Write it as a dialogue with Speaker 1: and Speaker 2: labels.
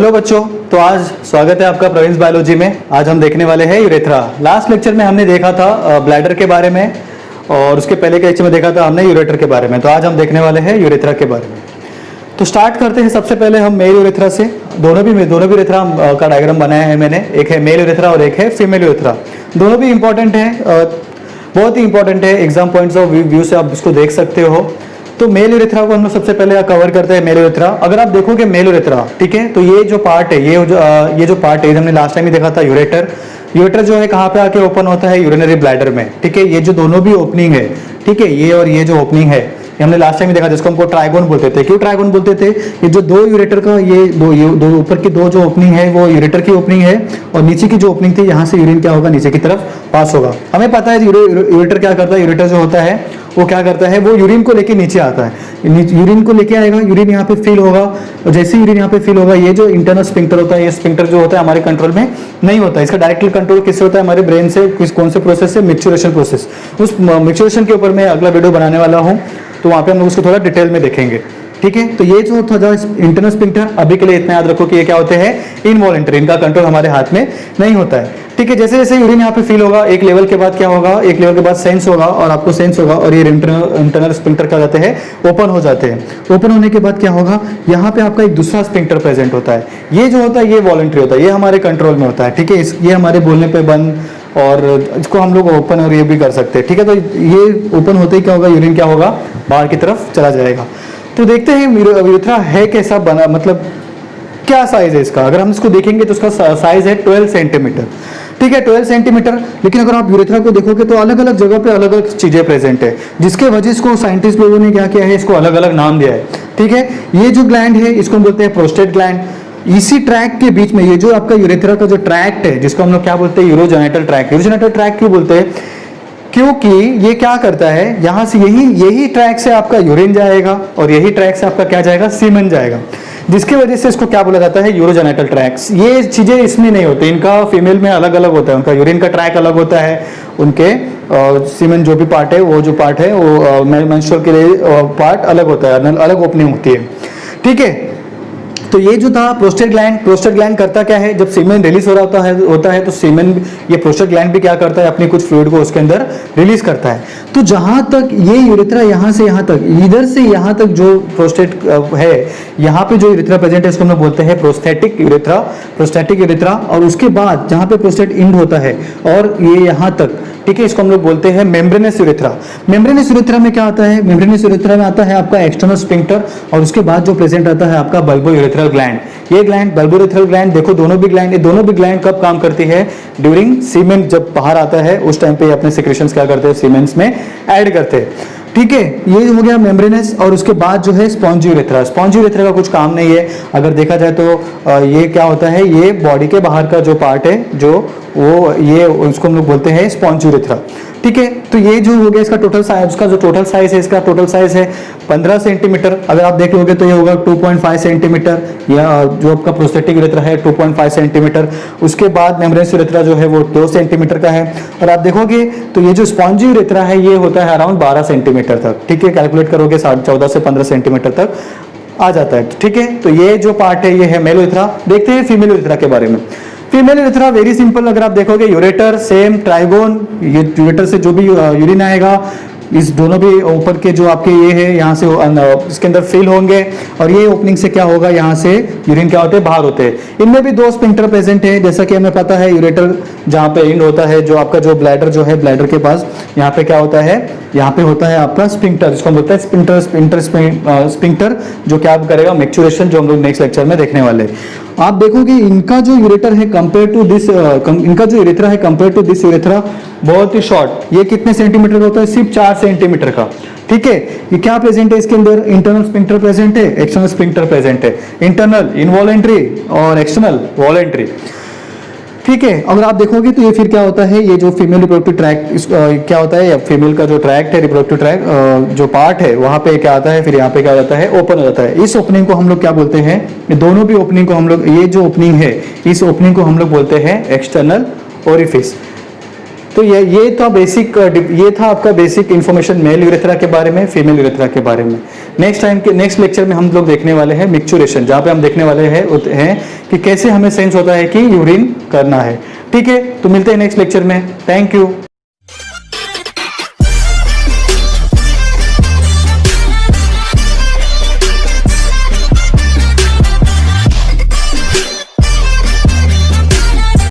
Speaker 1: Hello बच्चों, तो आज स्वागत है आपका प्रोविंस बायोलॉजी में। आज हम देखने वाले हैं यूरेथ्रा। लास्ट लेक्चर में हमने देखा था ब्लैडर के बारे में और उसके पहले के लेक्चर में देखा था हमने यूरेटर के बारे में। तो आज हम देखने वाले हैं यूरेथ्रा के बारे में। तो स्टार्ट करते हैं सबसे पहले हम मेल यूरेथ्रा से। दोनों भी यूरेथ्रा का डायग्राम बनाया है मैंने, एक है मेल यूरेथ्रा और एक है फीमेल यूरेथ्रा। दोनों भी इंपॉर्टेंट है, बहुत ही इंपॉर्टेंट है। एग्जाम पॉइंट्स ऑफ व्यू से आप इसको देख सकते हो। तो मेल यूरेथ्रा को हम लोग सबसे पहले कवर करते हैं। मेल यूरेथ्रा, अगर आप देखोगे मेल यूरेथ्रा, ठीक है, तो ये जो पार्ट है, ये जो पार्ट है, हमने लास्ट टाइम ही देखा था यूरेटर। यूरेटर जो है कहाँ पे आके ओपन होता है? यूरिनरी ब्लैडर में, ठीक है। ये जो दोनों भी ओपनिंग है, ठीक है, ये और ये जो ओपनिंग है, ये हमने लास्ट टाइम ही देखा, जिसको हमको ट्राइगोन बोलते थे। क्यों ट्राइगोन बोलते थे? ये जो दो यूरेटर का ये दो ऊपर की दो जो ओपनिंग है वो यूरेटर की ओपनिंग है, और नीचे की जो ओपनिंग थी यहाँ से यूरिन क्या होगा? नीचे की तरफ पास होगा। हमें पता है यूरेटर क्या करता है। यूरेटर जो होता है वो क्या करता है? वो यूरिन को लेके नीचे आता है। यूरिन को लेके आएगा, यूरिन यहाँ पे फिल होगा, और जैसे यूरिन यहाँ पे फिल होगा, ये जो इंटरनल स्फिंक्टर होता है, ये स्फिंक्टर जो होता है हमारे कंट्रोल में नहीं होता है। इसका डायरेक्टली कंट्रोल किससे होता है? हमारे ब्रेन से। कौन से प्रोसेस से? Maturation process. उस मैच्योरेशन के ऊपर मैं अगला वीडियो बनाने वाला हूँ, तो वहाँ पे हम लोग उसको थोड़ा डिटेल में देखेंगे, ठीक है। तो ये जो था इंटरनल स्फिंक्टर, अभी के लिए इतना याद रखो कि ये क्या होते हैं? इनवॉलंटरी। इनका कंट्रोल हमारे हाथ में नहीं होता है, ठीक है। जैसे जैसे यूरिन यहाँ पे फील होगा, एक लेवल के बाद क्या होगा? एक लेवल के बाद सेंस होगा, और आपको सेंस होगा, और ये इंटरनल स्फिंक्टर क्या जाते हैं? ओपन हो जाते हैं। ओपन होने के बाद क्या होगा? यहाँ पे आपका एक दूसरा स्फिंक्टर प्रेजेंट होता है। ये जो होता है ये वॉलंटरी होता है, ये हमारे कंट्रोल में होता है, ठीक है। ये हमारे बोलने पे बंद, और इसको हम लोग ओपन और ये भी कर सकते हैं, ठीक है। तो ये ओपन होते ही क्या होगा? यूरिन क्या होगा? बाहर की तरफ चला जाएगा। तो देखते हैं यूरेथ्रा है कैसा बना, मतलब क्या साइज है इसका। अगर हम इसको देखेंगे तो इसका साइज है 12 सेंटीमीटर, ठीक है, 12 सेंटीमीटर। लेकिन अगर आप यूरेथ्रा को देखोगे तो अलग अलग जगह पे अलग अलग चीजें प्रेजेंट है, जिसके वजह से इसको साइंटिस्ट लोगों ने क्या किया है? इसको अलग अलग नाम दिया है, ठीक है। ये जो ग्लैंड है इसको हम बोलते हैं प्रोस्टेट ग्लैंड। इसी ट्रैक के बीच में ये जो आपका यूरेथ्रा का जो ट्रैक्ट है, जिसको हम लोग क्या बोलते हैं? Urogenital tract. यूरोजेनिटल ट्रैक्ट क्यों बोलते हैं? क्योंकि ये क्या करता है, यहां से यही ट्रैक से आपका यूरिन जाएगा, और यही ट्रैक से आपका क्या जाएगा? सीमेन जाएगा, जिसकी वजह से इसको क्या बोला जाता है? Urogenital tracks. ये चीजें इसमें नहीं होती, इनका फीमेल में अलग अलग होता है। उनका यूरिन का ट्रैक अलग होता है, उनके सीमेन जो भी पार्ट है, वो जो पार्ट है वो मेंस्ट्रुअल के लिए पार्ट अलग होता है, अलग ओपनिंग होती है, ठीक है। तो ये जो था प्रोस्टेट ग्लैंड करता क्या है? जब सीमेन रिलीज हो रहा होता है तो सीमेन, ये प्रोस्टेट ग्लैंड भी क्या करता है? अपनी कुछ फ्लूइड को उसके अंदर रिलीज करता है। तो जहां तक ये यूरेथ्रा, यहां से यहां तक, इधर से यहां तक जो प्रोस्टेट है, यहां पे जो यूरेथ्रा प्रेजेंट है इसको हम लोग बोलते हैं प्रोस्थेटिक यूरेथ्रा। और उसके बाद जहां पे प्रोस्टेट इंड होता है और ये यहां तक, ठीक है, इसको हम लोग बोलते हैं मेम्ब्रेनस यूरेथ्रा। मेम्ब्रेनस यूरेथ्रा में क्या आता है? मेम्ब्रेनस यूरेथ्रा में आता है आपका एक्सटर्नल स्फिंक्टर, और उसके बाद जो प्रेजेंट आता है आपका बल्बो यूरेथ्रल ग्लैंड। ये ग्लैंड, बल्बो यूरेथ्रल ग्लैंड, देखो दोनों भी ग्लैंड कब काम करती है? ड्यूरिंग सीमेन, जब बाहर आता है उस टाइम पे अपने सिक्रेशंस क्या करते हैं? सीमेंस में ऐड करते हैं, ठीक है। ये हो गया मेम्ब्रेनस। और उसके बाद जो है स्पॉन्जी यूरेथ्रा। स्पॉन्जी यूरेथ्रा का कुछ काम नहीं है, अगर देखा जाए तो ये क्या होता है? ये बॉडी के बाहर का जो पार्ट है, जो वो ये उसको हम लोग बोलते हैं स्पॉन्जी यूरेथ्रा, ठीक है। तो ये जो हो गया इसका टोटल साइज, उसका जो टोटल साइज है, इसका टोटल साइज है 15 सेंटीमीटर। अगर आप देख लोगे तो ये होगा 2.5 सेंटीमीटर, या जो आपका प्रोस्थेटिक यूरेथ्रा है 2.5 सेंटीमीटर। उसके बाद मेम्ब्रेनस यूरेथ्रा जो है वो 2 सेंटीमीटर का है। और आप देखोगे तो ये जो स्पॉन्जी यूरेथ्रा है ये होता है अराउंड 12 सेंटीमीटर तक, ठीक है। कैलकुलेट करोगे 14 से 15 सेंटीमीटर तक आ जाता है, ठीक है। तो ये जो पार्ट है ये है मेल यूरेथ्रा। देखते हैं फीमेल यूरेथ्रा के बारे में। Female urethra very simple. अगर आप देखोगे यूरेटर सेम ट्राइगोन, ये यूरेटर से जो भी यूरिन आएगा, इस दोनों भी ऊपर के जो आपके ये है यहाँ से इसके अंदर फिल होंगे, और ये ओपनिंग से क्या होगा? यहाँ से यूरिन क्या होते हैं? बाहर होते हैं। इनमें भी 2 स्फिंक्टर प्रेजेंट है, जैसा कि हमें पता है। यूरेटर जहाँ पे एंड होता है, जो आपका जो ब्लैडर जो है, ब्लैडर के पास यहाँ पे क्या होता है? यहाँ पे होता है आपका स्फिंक्टर, जिसको हम बोलते हैं स्फिंक्टर, जो क्या करेगा? मैच्योरेशन, जो हम लोग नेक्स्ट लेक्चर में देखने वाले हैं। आप देखोगे इनका जो यूरेटर है कंपेयर टू दिस, इनका जो यूरेथ्रा है कंपेयर टू दिस यूरेथ्रा बहुत ही शॉर्ट। ये कितने सेंटीमीटर का होता है? सिर्फ 4 सेंटीमीटर का, ठीक है। ये क्या प्रेजेंट है इसके अंदर? इंटरनल स्फिंक्टर प्रेजेंट है, एक्सटर्नल स्फिंक्टर प्रेजेंट है। इंटरनल इनवॉलंटरी और एक्सटर्नल वॉलंटरी, ठीक है। अगर आप देखोगे तो ये फिर क्या होता है? ये जो फीमेल रिप्रोडक्टिव ट्रैक्ट क्या होता है? फीमेल का जो ट्रैक्ट है, रिप्रोडक्टिव ट्रैक्ट जो पार्ट है, वहां पे क्या आता है? फिर यहाँ पे क्या होता है? ओपन हो जाता है। इस ओपनिंग को हम लोग क्या बोलते हैं? दोनों भी ओपनिंग को हम लोग, ये जो ओपनिंग है, इस ओपनिंग को हम लोग बोलते हैं एक्सटर्नल ओरिफिस। तो ये था आपका बेसिक इंफॉर्मेशन मेल यूरेथ्रा के बारे में, फीमेल यूरेथ्रा के बारे में। नेक्स्ट लेक्चर में हम लोग देखने वाले हैं मिक्चुरेशन, जहाँ पे हम देखने वाले हैं कि कैसे हमें सेंस होता है कि यूरिन करना है। ठीक है, तो मिलते हैं नेक्स्ट लेक्चर में। Thank you.